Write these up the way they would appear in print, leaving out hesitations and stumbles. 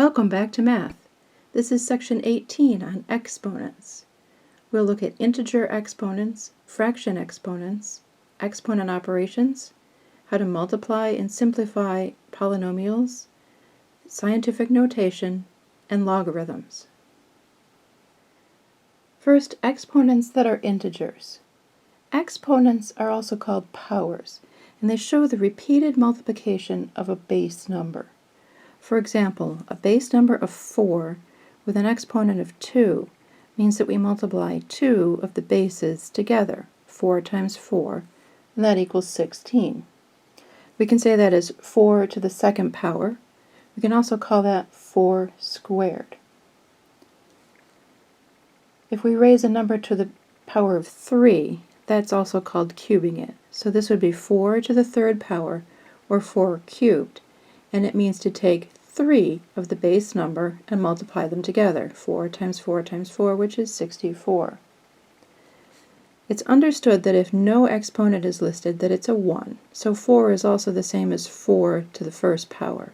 Welcome back to math. This is section 18 on exponents. We'll look at integer exponents, fraction exponents, exponent operations, how to multiply and simplify polynomials, scientific notation, and logarithms. First, exponents that are integers. Exponents are also called powers, and they show the repeated multiplication of a base number. For example, a base number of 4 with an exponent of 2 means that we multiply 2 of the bases together, 4 times 4, and that equals 16. We can say that as 4 to the second power. We can also call that 4 squared. If we raise a number to the power of 3, that's also called cubing it. So this would be 4 to the third power, or 4 cubed, and it means to take 3 of the base number and multiply them together, 4 times 4 times 4, which is 64. It's understood that if no exponent is listed, that it's a 1, so 4 is also the same as 4 to the first power.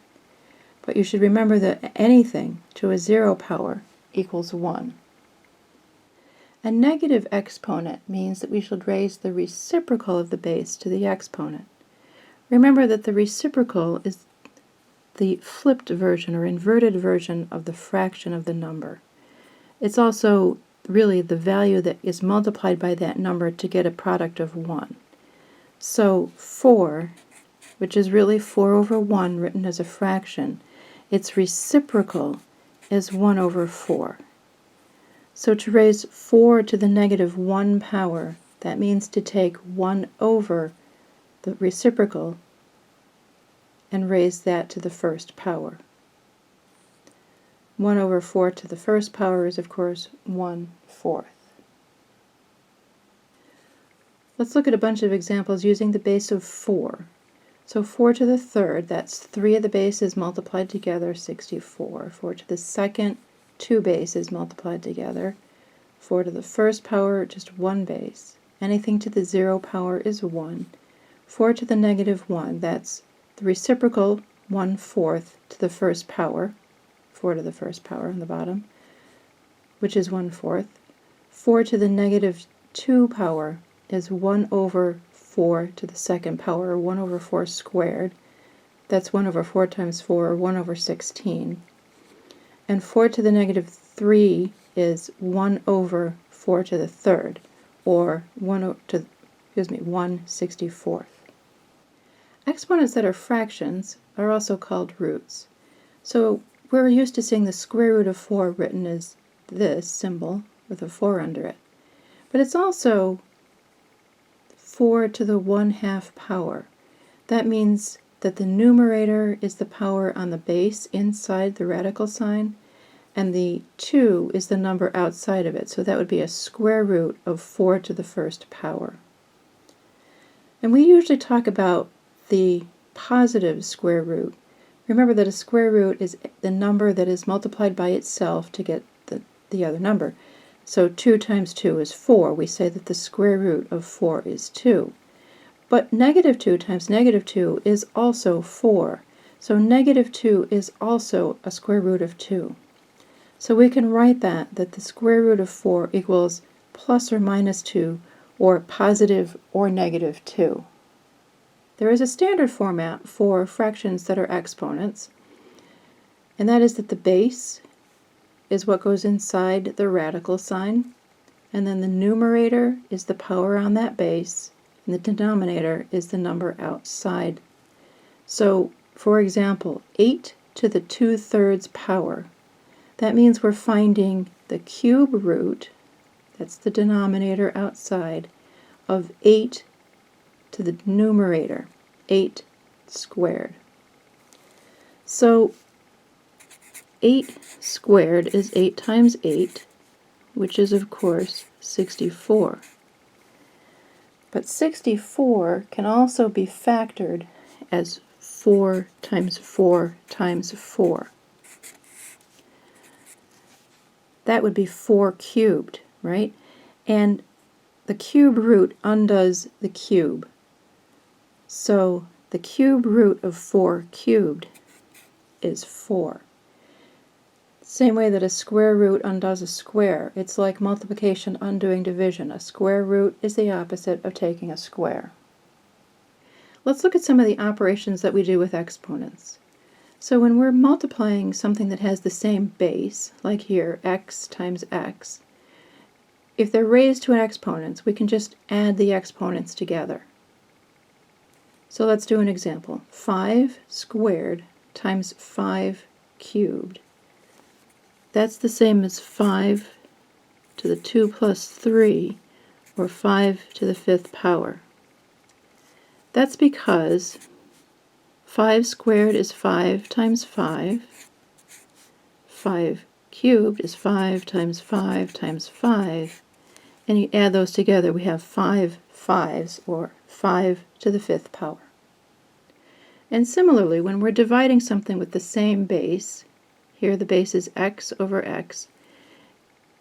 But you should remember that anything to a 0 power equals 1. A negative exponent means that we should raise the reciprocal of the base to the exponent. Remember that the reciprocal is the flipped version or inverted version of the fraction of the number. It's also really the value that is multiplied by that number to get a product of 1. So 4, which is really 4 over 1 written as a fraction, its reciprocal is 1 over 4. So to raise 4 to the negative 1 power, that means to take 1 over the reciprocal and raise that to the first power. 1 over 4 to the first power is, of course, 1/4. Let's look at a bunch of examples using the base of 4. So 4 to the third, that's 3 of the bases multiplied together, 64. 4 to the second, 2 bases multiplied together. 4 to the first power, just 1 base. Anything to the 0 power is 1. 4 to the negative 1, that's the reciprocal 1/4 to the first power, 4 to the first power on the bottom, which is 1/4. 4 to the negative 2 power is 1 over 4 to the second power, or 1 over 4 squared. That's 1 over 4 times 4, or 1 over 16. And 4 to the negative 3 is 1 over 4 to the third, or 1/64. Exponents that are fractions are also called roots. So we're used to seeing the square root of 4 written as this symbol with a 4 under it. But it's also 4 to the 1/2 power. That means that the numerator is the power on the base inside the radical sign, and the 2 is the number outside of it. So that would be a square root of 4 to the first power. And we usually talk about the positive square root. Remember that a square root is the number that is multiplied by itself to get the other number. So 2 times 2 is 4. We say that the square root of 4 is 2. But negative 2 times negative 2 is also 4. So negative 2 is also a square root of 2. So we can write that the square root of 4 equals plus or minus 2, or positive or negative 2. There is a standard format for fractions that are exponents, and that is that the base is what goes inside the radical sign, and then the numerator is the power on that base, and the denominator is the number outside. So, for example, 8 to the 2/3 power. That means we're finding the cube root, that's the denominator outside, of 8 to the numerator, 8 squared. So 8 squared is 8 times 8, which is, of course, 64. But 64 can also be factored as 4 times 4 times 4. That would be 4 cubed, right? And the cube root undoes the cube. So the cube root of 4 cubed is 4. Same way that a square root undoes a square. It's like multiplication undoing division. A square root is the opposite of taking a square. Let's look at some of the operations that we do with exponents. So when we're multiplying something that has the same base, like here, x times x, if they're raised to an exponent, we can just add the exponents together. So let's do an example. 5 squared times 5 cubed. That's the same as 5 to the 2 plus 3, or 5 to the 5th power. That's because 5 squared is 5 times 5. 5 cubed is 5 times 5 times 5. And you add those together, we have 5 fives, or 5 to the 5th power. And similarly, when we're dividing something with the same base, here the base is x over x,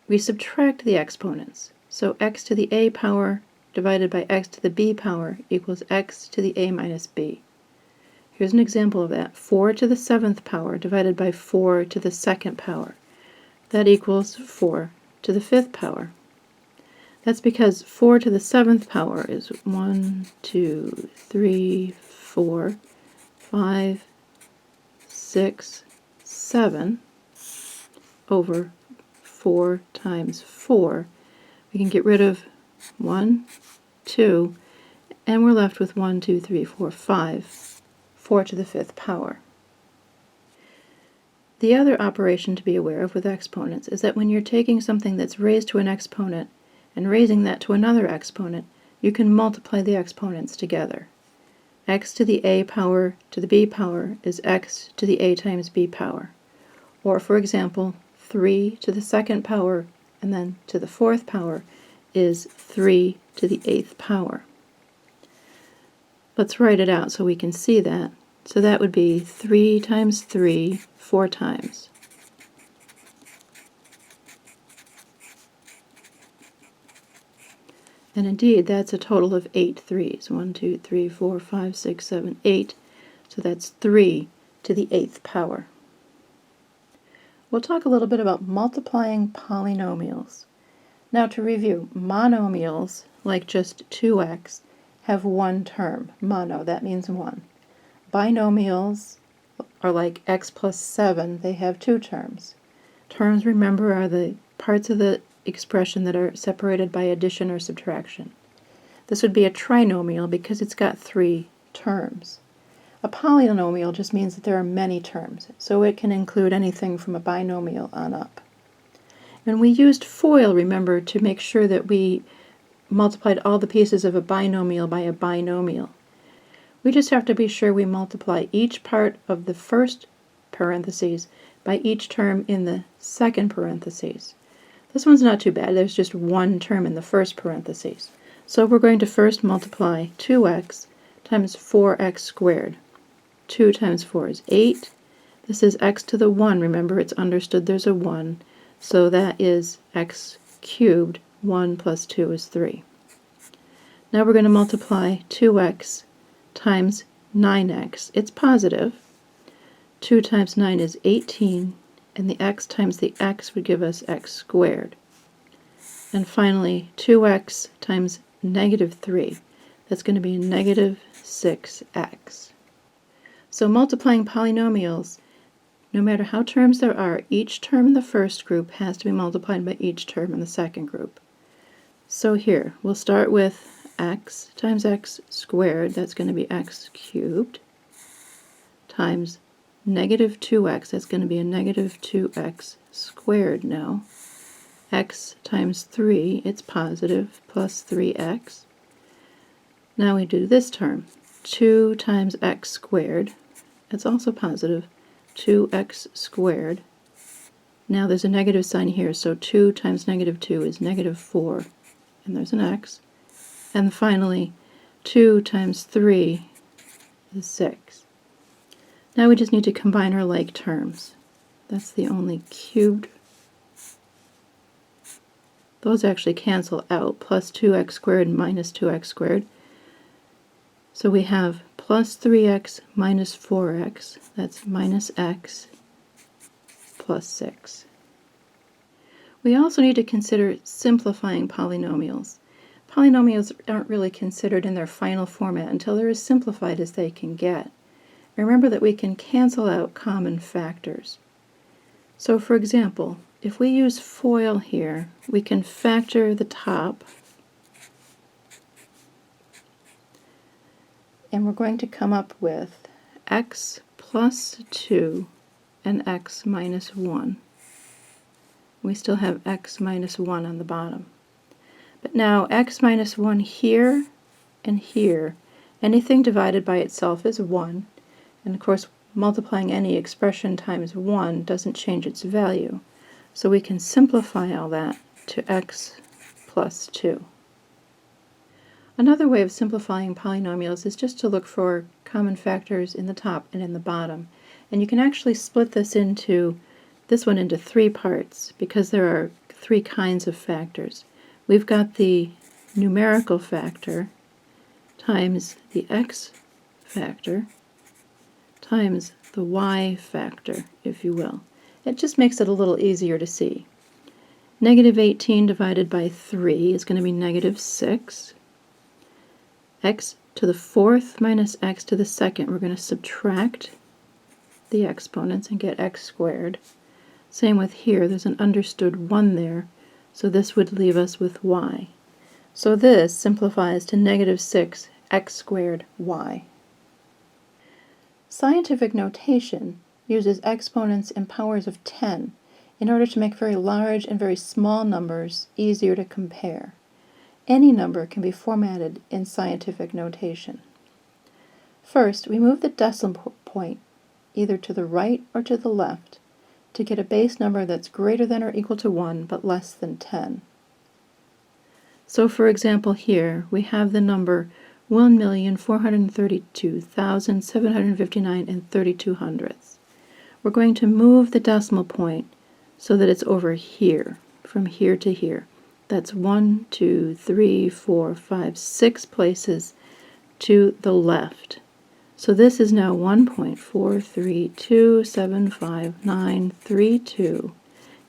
we subtract the exponents. So x to the a power divided by x to the b power equals x to the a minus b. Here's an example of that. 4 to the 7th power divided by 4 to the 2nd power. That equals 4 to the 5th power. That's because 4 to the 7th power is 1, 2, 3, 4, 5, 6, 7 over 4 times 4. We can get rid of 1, 2, and we're left with 1, 2, 3, 4, 5, 4 to the 5th power. The other operation to be aware of with exponents is that when you're taking something that's raised to an exponent and raising that to another exponent, you can multiply the exponents together. X to the a power to the b power is x to the a times b power. Or, for example, 3 to the 2nd power and then to the 4th power is 3 to the 8th power. Let's write it out so we can see that. So that would be 3 times 3, 4 times. And indeed, that's a total of 8 threes. 1, 2, 3, 4, 5, 6, 7, 8. So that's 3 to the 8th power. We'll talk a little bit about multiplying polynomials. Now to review, monomials, like just 2x, have one term. Mono, that means one. Binomials are like x plus 7. They have two terms. Terms, remember, are the parts of the expression that are separated by addition or subtraction. This would be a trinomial because it's got 3 terms. A polynomial just means that there are many terms, so it can include anything from a binomial on up. And we used FOIL, remember, to make sure that we multiplied all the pieces of a binomial by a binomial. We just have to be sure we multiply each part of the first parentheses by each term in the second parentheses. This one's not too bad. There's just one term in the first parentheses. So we're going to first multiply 2x times 4x squared. 2 times 4 is 8. This is x to the 1. Remember, it's understood there's a 1. So that is x cubed. 1 plus 2 is 3. Now we're going to multiply 2x times 9x. It's positive. 2 times 9 is 18. And the x times the x would give us x squared. And finally, 2x times negative 3. That's going to be negative 6x. So multiplying polynomials, no matter how terms there are, each term in the first group has to be multiplied by each term in the second group. So here, we'll start with x times x squared. That's going to be x cubed, times negative 2x, that's going to be a negative 2x squared now. X times 3, it's positive, plus 3x. Now we do this term. 2 times x squared, that's also positive, 2x squared. Now there's a negative sign here, so 2 times negative 2 is negative 4, and there's an x. And finally, 2 times 3 is 6. Now we just need to combine our like terms. That's the only cubed. Those actually cancel out, plus 2x squared minus 2x squared. So we have plus 3x minus 4x, that's minus x, plus 6. We also need to consider simplifying polynomials. Polynomials aren't really considered in their final format until they're as simplified as they can get. Remember that we can cancel out common factors. So for example, if we use FOIL here, we can factor the top, and we're going to come up with x plus 2 and x minus 1. We still have x minus 1 on the bottom. But now x minus 1 here and here, anything divided by itself is 1, and of course multiplying any expression times 1 doesn't change its value. So we can simplify all that to x plus 2. Another way of simplifying polynomials is just to look for common factors in the top and in the bottom. And you can actually split this one into 3 parts because there are 3 kinds of factors. We've got the numerical factor times the x factor times the y factor, if you will. It just makes it a little easier to see. Negative 18 divided by 3 is going to be negative 6. X to the 4th minus x to the 2nd, we're going to subtract the exponents and get x squared. Same with here, there's an understood 1 there, so this would leave us with y. So this simplifies to negative 6 x squared y. Scientific notation uses exponents and powers of 10 in order to make very large and very small numbers easier to compare. Any number can be formatted in scientific notation. First, we move the decimal point either to the right or to the left to get a base number that's greater than or equal to 1 but less than 10. So for example here, we have the number 1,432,759 and 32 hundredths. We're going to move the decimal point so that it's over here, from here to here. That's 1, 2, 3, 4, 5, 6 places to the left. So this is now 1.43275932,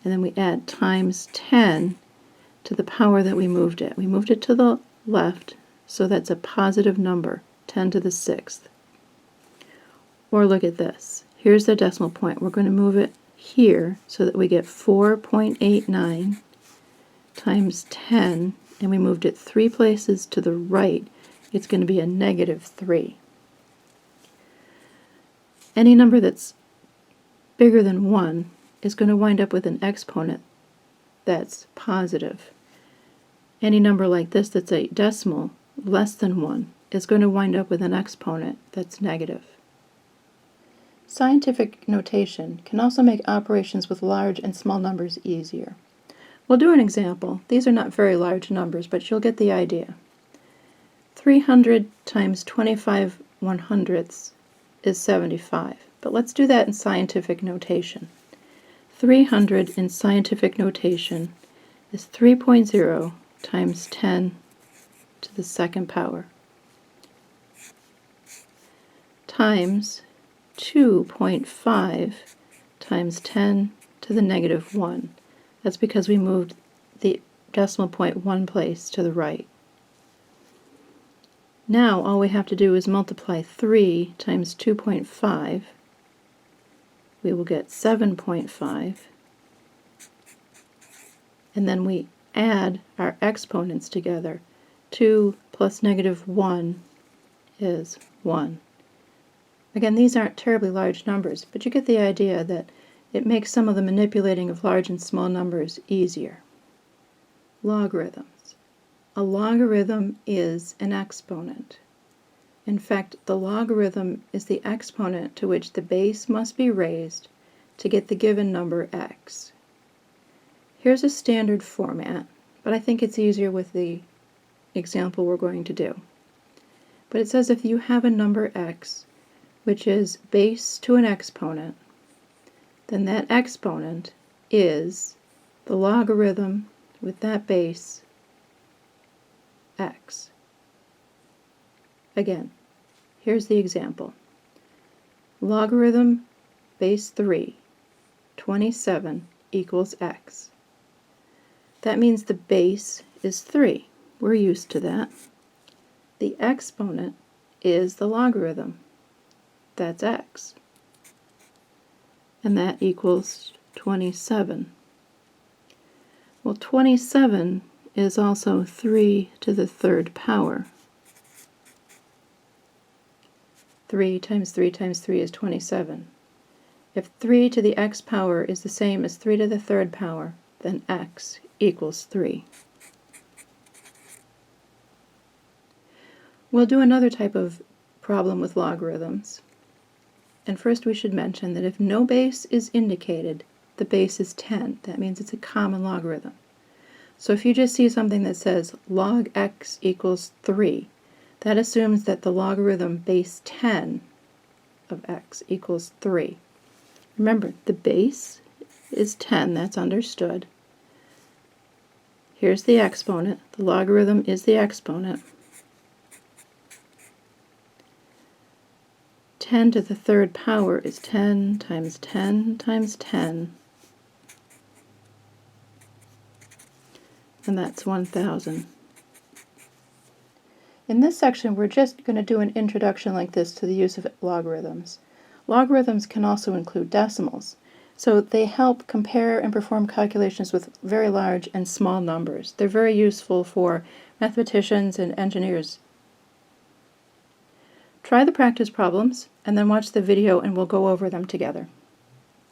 and then we add times 10 to the power that we moved it. We moved it to the left, so that's a positive number, 10 to the 6th. Or look at this. Here's the decimal point. We're going to move it here so that we get 4.89 times 10, and we moved it 3 places to the right. It's going to be a negative 3. Any number that's bigger than 1 is going to wind up with an exponent that's positive. Any number like this that's a decimal less than 1 is going to wind up with an exponent that's negative. Scientific notation can also make operations with large and small numbers easier. We'll do an example. These are not very large numbers, but you'll get the idea. 300 times 25 100ths is 75, but let's do that in scientific notation. 300 in scientific notation is 3.0 times 10 to the 2nd power times 2.5 times 10 to the negative 1. That's because we moved the decimal point 1 place to the right. Now all we have to do is multiply 3 times 2.5. We will get 7.5. And then we add our exponents together. 2 plus negative 1 is 1. Again, these aren't terribly large numbers, but you get the idea that it makes some of the manipulating of large and small numbers easier. Logarithms. A logarithm is an exponent. In fact, the logarithm is the exponent to which the base must be raised to get the given number x. Here's a standard format, but I think it's easier with the example we're going to do. But it says if you have a number x, which is base to an exponent, then that exponent is the logarithm with that base x. Again, here's the example. Logarithm base 3, 27 equals x. That means the base is 3. We're used to that. The exponent is the logarithm. That's x. And that equals 27. Well, 27 is also 3 to the third power. 3 times 3 times 3 is 27. If 3 to the x power is the same as 3 to the third power, then x equals 3. We'll do another type of problem with logarithms. And first we should mention that if no base is indicated, the base is 10. That means it's a common logarithm. So if you just see something that says log x equals 3, that assumes that the logarithm base 10 of x equals 3. Remember, the base is 10, that's understood. Here's the exponent. The logarithm is the exponent. 10 to the third power is 10 times 10 times 10, and that's 1,000. In this section, we're just going to do an introduction like this to the use of logarithms. Logarithms can also include decimals, so they help compare and perform calculations with very large and small numbers. They're very useful for mathematicians and engineers. Try the practice problems, and then watch the video and we'll go over them together.